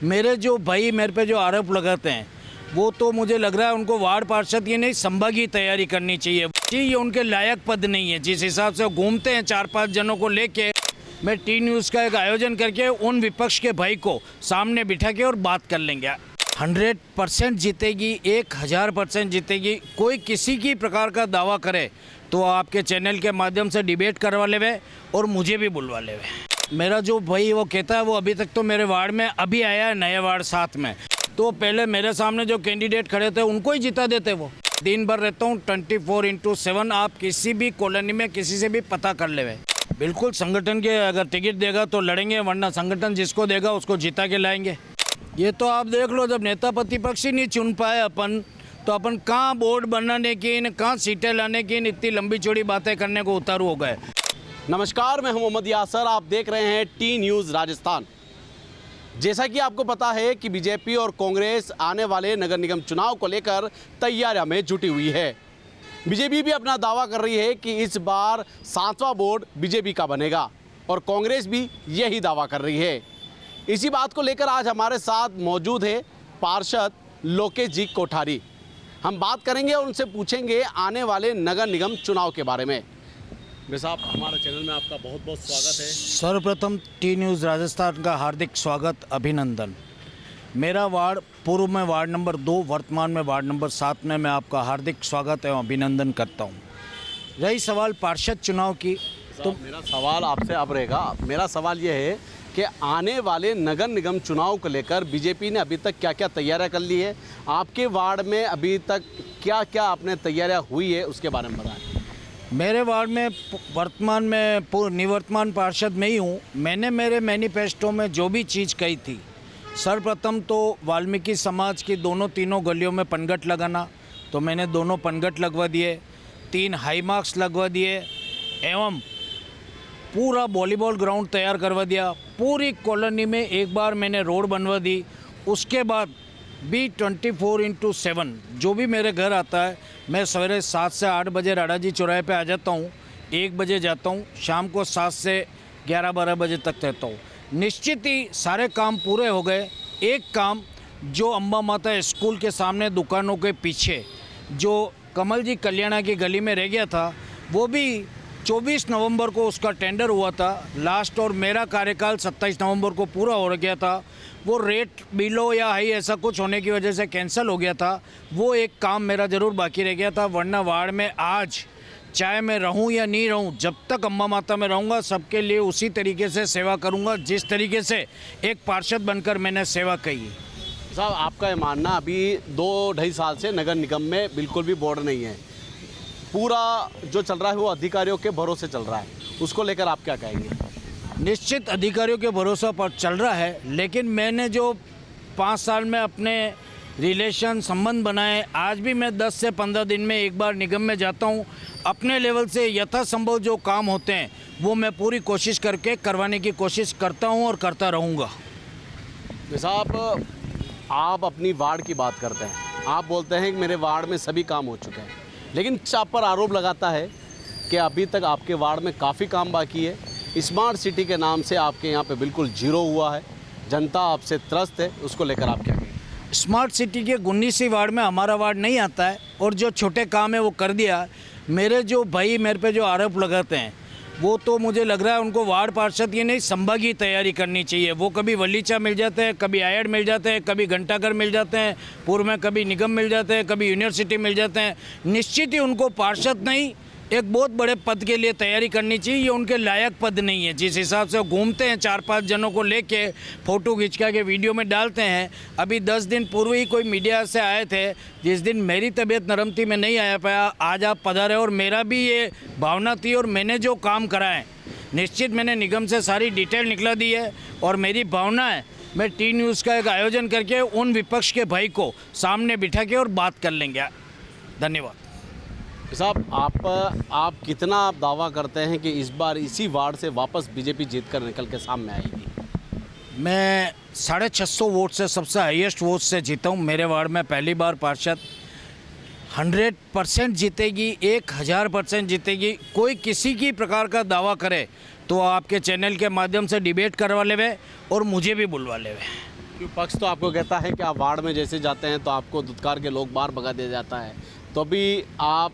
मेरे जो भाई मेरे पे जो आरोप लगाते हैं वो तो मुझे लग रहा है उनको वार्ड पार्षद ये नहीं संभाग की तैयारी करनी चाहिए जी। ये उनके लायक पद नहीं है। जिस हिसाब से वो घूमते हैं 4-5 जनों को लेके, मैं टी न्यूज़ का एक आयोजन करके उन विपक्ष के भाई को सामने बिठा के और बात कर लेंगे। 100% जीतेगी, 1000% जीतेगी। कोई किसी की प्रकार का दावा करे तो आपके चैनल के माध्यम से डिबेट करवा लेवे और मुझे भी बुलवा लेवे। मेरा जो भाई वो कहता है वो अभी तक तो मेरे वार्ड में अभी आया है, नए वार्ड 7 में। तो पहले मेरे सामने जो कैंडिडेट खड़े थे उनको ही जिता देते। वो दिन भर रहता हूँ 24/7। आप किसी भी कॉलोनी में किसी से भी पता कर लेवे। बिल्कुल संगठन के अगर टिकट देगा तो लड़ेंगे, वरना संगठन जिसको देगा उसको जिता के लाएंगे। ये तो आप देख लो, जब नेता प्रतिपक्ष ही नहीं चुन पाए अपन, तो अपन कहाँ बोर्ड बनाने की, कहाँ सीटें लाने की, इतनी लंबी चौड़ी बातें करने को उतारू हो गए। नमस्कार, मैं मोहम्मद यासर, आप देख रहे हैं टी न्यूज़ राजस्थान। जैसा कि आपको पता है कि बीजेपी और कांग्रेस आने वाले नगर निगम चुनाव को लेकर तैयारियों में जुटी हुई है। बीजेपी भी अपना दावा कर रही है कि इस बार 7वां बोर्ड बीजेपी का बनेगा और कांग्रेस भी यही दावा कर रही है। इसी बात को लेकर आज हमारे साथ मौजूद है पार्षद लोकेश जी कोठारी। हम बात करेंगे और उनसे पूछेंगे आने वाले नगर निगम चुनाव के बारे में। भाई साहब, हमारे चैनल में आपका बहुत बहुत स्वागत है। सर्वप्रथम टी न्यूज़ राजस्थान का हार्दिक स्वागत, अभिनंदन। मेरा वार्ड पूर्व में वार्ड नंबर 2, वर्तमान में वार्ड नंबर 7 में मैं आपका हार्दिक स्वागत एवं अभिनंदन करता हूँ। रही सवाल पार्षद चुनाव की, तो मेरा सवाल आपसे अब रहेगा। मेरा सवाल ये है कि आने वाले नगर निगम चुनाव को लेकर बीजेपी ने अभी तक क्या क्या तैयारियां कर ली है, आपके वार्ड में अभी तक क्या क्या आपने तैयारियां हुई है, उसके बारे में बताएं। मेरे वार्ड में वर्तमान में निवर्तमान पार्षद में ही हूँ। मैंने मेरे मैनिफेस्टो में जो भी चीज़ कही थी, सर्वप्रथम तो वाल्मीकि समाज की तीनों गलियों में पनघट लगाना, तो मैंने दोनों पनघट लगवा दिए। 3 हाई मार्क्स लगवा दिए एवं पूरा वॉलीबॉल ग्राउंड तैयार करवा दिया। पूरी कॉलोनी में एक बार मैंने रोड बनवा दी। उसके बाद भी 24/7 जो भी मेरे घर आता है, मैं सवेरे 7 से 8 बजे राडा जी चौराहे पे आ जाता हूँ, 1 बजे जाता हूँ, शाम को 7 से 11-12 बजे तक रहता हूँ। निश्चित ही सारे काम पूरे हो गए। एक काम जो अम्बा माता स्कूल के सामने दुकानों के पीछे जो कमल जी कल्याणा की गली में रह गया था, वो भी 24 नवंबर को उसका टेंडर हुआ था लास्ट, और मेरा कार्यकाल 27 नवंबर को पूरा हो गया था। वो रेट बिलो या हाई ऐसा कुछ होने की वजह से कैंसिल हो गया था। वो एक काम मेरा ज़रूर बाकी रह गया था, वरना वार्ड में आज चाहे मैं रहूं या नहीं रहूं, जब तक अम्बा माता में रहूंगा सबके लिए उसी तरीके से सेवा करूंगा जिस तरीके से एक पार्षद बनकर मैंने सेवा की। साहब, आपका ये मानना अभी 2-2.5 साल से नगर निगम में बिल्कुल भी बोर्ड नहीं है, पूरा जो चल रहा है वो अधिकारियों के भरोसे चल रहा है, उसको लेकर आप क्या कहेंगे? निश्चित अधिकारियों के भरोसा पर चल रहा है, लेकिन मैंने जो 5 साल में अपने रिलेशन संबंध बनाए, आज भी मैं 10 से 15 दिन में एक बार निगम में जाता हूं। अपने लेवल से यथासंभव जो काम होते हैं वो मैं पूरी कोशिश करके करवाने की कोशिश करता हूं और करता रहूँगा। साहब, आप अपनी वार्ड की बात करते हैं, आप बोलते हैं कि मेरे वार्ड में सभी काम हो चुके हैं, लेकिन आप पर आरोप लगाता है कि अभी तक आपके वार्ड में काफ़ी काम बाकी है। स्मार्ट सिटी के नाम से आपके यहाँ पे बिल्कुल जीरो हुआ है, जनता आपसे त्रस्त है, उसको लेकर आप क्या कहेंगे? स्मार्ट सिटी के 19वीं वार्ड में हमारा वार्ड नहीं आता है, और जो छोटे काम है वो कर दिया। मेरे जो भाई मेरे पे जो आरोप लगाते हैं वो तो मुझे लग रहा है उनको वार्ड पार्षद ये नहीं संभाग की तैयारी करनी चाहिए। वो कभी वलीचा मिल जाते हैं, कभी आयड मिल जाते हैं, कभी घंटाघर मिल जाते हैं, पूर्व में कभी निगम मिल जाते हैं, कभी यूनिवर्सिटी मिल जाते हैं। निश्चित ही उनको पार्षद नहीं, एक बहुत बड़े पद के लिए तैयारी करनी चाहिए। ये उनके लायक पद नहीं है। जिस हिसाब से वो घूमते हैं 4-5 जनों को लेके, फ़ोटो खिंचका के वीडियो में डालते हैं। अभी 10 दिन पूर्व ही कोई मीडिया से आए थे, जिस दिन मेरी तबीयत नरम थी, मैं नहीं आया पाया, आज आप पधारे, और मेरा भी ये भावना थी। और मैंने जो काम करा है, निश्चित मैंने निगम से सारी डिटेल निकला दी है, और मेरी भावना है मैं टी न्यूज़ का एक आयोजन करके उन विपक्ष के भाई को सामने बिठा के और बात कर लेंगे। धन्यवाद। साहब, आप कितना दावा करते हैं कि इस बार इसी वार्ड से वापस बीजेपी जीत कर निकल के सामने आएगी? मैं 650 वोट से, सबसे हाईएस्ट वोट से जीता हूँ। मेरे वार्ड में पहली बार पार्षद 100% जीतेगी, 1000% जीतेगी। कोई किसी की प्रकार का दावा करे तो आपके चैनल के माध्यम से डिबेट करवा लेवे और मुझे भी बुलवा लेवे। क्यों पक्ष तो आपको कहता है कि आप वार्ड में जैसे जाते हैं तो आपको धुतकार के लोग बाहर भगा दिया जाता है, तो भी आप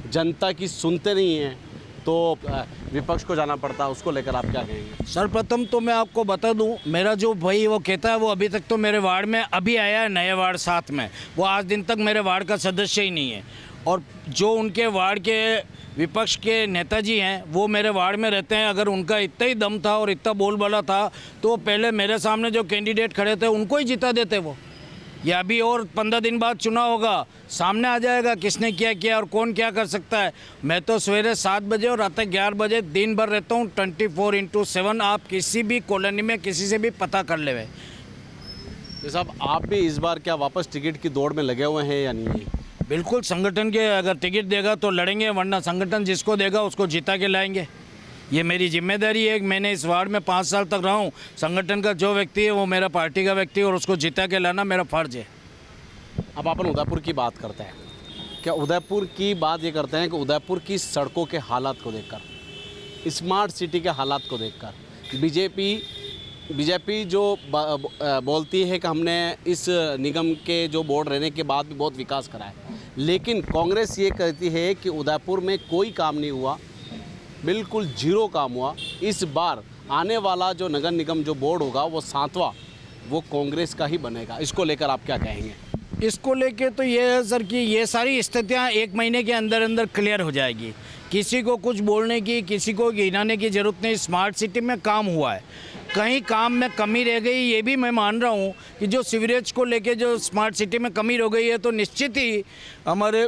जनता की सुनते नहीं हैं, तो विपक्ष को जाना पड़ता है, उसको लेकर आप क्या कहेंगे? सर्वप्रथम तो मैं आपको बता दूं, मेरा जो भाई वो कहता है वो अभी तक तो मेरे वार्ड में अभी आया है, नए वार्ड 7 में, वो आज दिन तक मेरे वार्ड का सदस्य ही नहीं है। और जो उनके वार्ड के विपक्ष के नेताजी हैं वो मेरे वार्ड में रहते हैं। अगर उनका इतना ही दम था और इतना बोलबाला था तो वो पहले मेरे सामने जो कैंडिडेट खड़े थे उनको ही जिता देते वो। या अभी और 15 दिन बाद चुनाव होगा, सामने आ जाएगा किसने क्या किया और कौन क्या कर सकता है। मैं तो सवेरे 7 बजे और रात 11 बजे दिन भर रहता हूँ 24/7। आप किसी भी कॉलोनी में किसी से भी पता कर ले। तो साहब आप भी इस बार क्या वापस टिकट की दौड़ में लगे हुए हैं या नहीं? बिल्कुल, संगठन के अगर टिकट देगा तो लड़ेंगे, वरना संगठन जिसको देगा उसको जिता के लाएंगे। ये मेरी जिम्मेदारी है। मैंने इस वार्ड में 5 साल तक रहा हूँ। संगठन का जो व्यक्ति है वो मेरा पार्टी का व्यक्ति है और उसको जिता के लाना मेरा फर्ज है। अब अपन उदयपुर की बात करते हैं। क्या उदयपुर की बात ये करते हैं कि उदयपुर की सड़कों के हालात को देखकर, स्मार्ट सिटी के हालात को देखकर बीजेपी जो बोलती है कि हमने इस निगम के जो बोर्ड रहने के बाद भी बहुत विकास करा है, लेकिन कांग्रेस ये कहती है कि उदयपुर में कोई काम नहीं हुआ, बिल्कुल जीरो काम हुआ। इस बार आने वाला जो नगर निगम जो बोर्ड होगा वो 7वां वो कांग्रेस का ही बनेगा। इसको लेकर आप क्या कहेंगे? इसको लेके तो ये है सर कि ये सारी स्थितियाँ 1 महीने के अंदर अंदर क्लियर हो जाएगी। किसी को कुछ बोलने की, किसी को गिनाने की ज़रूरत नहीं। स्मार्ट सिटी में काम हुआ है, कहीं काम में कमी रह गई ये भी मैं मान रहा हूँ कि जो सीवरेज को लेके जो स्मार्ट सिटी में कमी हो गई है, तो निश्चित ही हमारे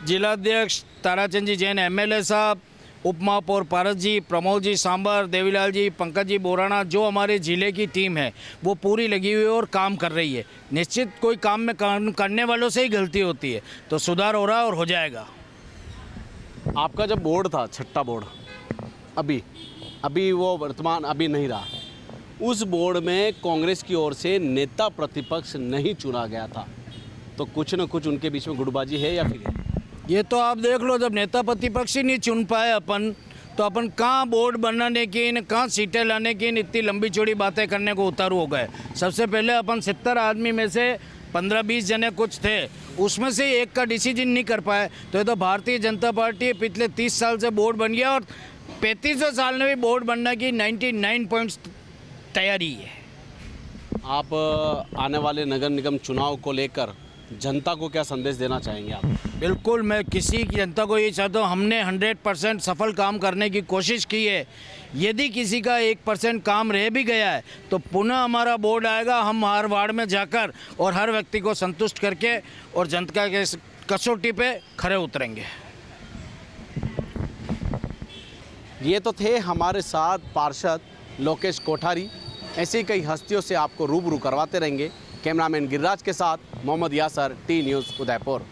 जिलाध्यक्ष ताराचंद जी जैन, MLA साहब, उप महापौर पारस जी, प्रमोद जी सांबर, देवीलाल जी, पंकज जी बोराना, जो हमारे ज़िले की टीम है वो पूरी लगी हुई है और काम कर रही है। निश्चित कोई काम में करने वालों से ही गलती होती है, तो सुधार हो रहा है और हो जाएगा। आपका जब बोर्ड था, छठा बोर्ड, अभी वो वर्तमान अभी नहीं रहा, उस बोर्ड में कांग्रेस की ओर से नेता प्रतिपक्ष नहीं चुना गया था, तो कुछ न कुछ उनके बीच में गुटबाजी है या फिर? ये तो आप देख लो, जब नेता प्रतिपक्ष ही नहीं चुन पाए अपन, तो अपन कहाँ बोर्ड बनाने की, कहाँ सीटें लाने की, इतनी लंबी चौड़ी बातें करने को उतारू हो गए। सबसे पहले अपन 70 आदमी में से 15-20 जने कुछ थे, उसमें से एक का डिसीजन नहीं कर पाए। तो ये तो भारतीय जनता पार्टी पिछले 30 साल से बोर्ड बन गया और 35वें साल में भी बोर्ड बनने की 99 पॉइंट्स तैयारी है। आप आने वाले नगर निगम चुनाव को लेकर जनता को क्या संदेश देना चाहेंगे आप? बिल्कुल, मैं किसी की जनता को ये चाहता हूँ, हमने 100% सफल काम करने की कोशिश की है। यदि किसी का 1% काम रह भी गया है तो पुनः हमारा बोर्ड आएगा, हम हर वार्ड में जाकर और हर व्यक्ति को संतुष्ट करके और जनता के कसौटी पे खरे उतरेंगे। ये तो थे हमारे साथ पार्षद लोकेश कोठारी। ऐसी कई हस्तियों से आपको रूबरू करवाते रहेंगे। कैमरामैन गिरिराज के साथ मोहम्मद यासर, टी न्यूज़ उदयपुर।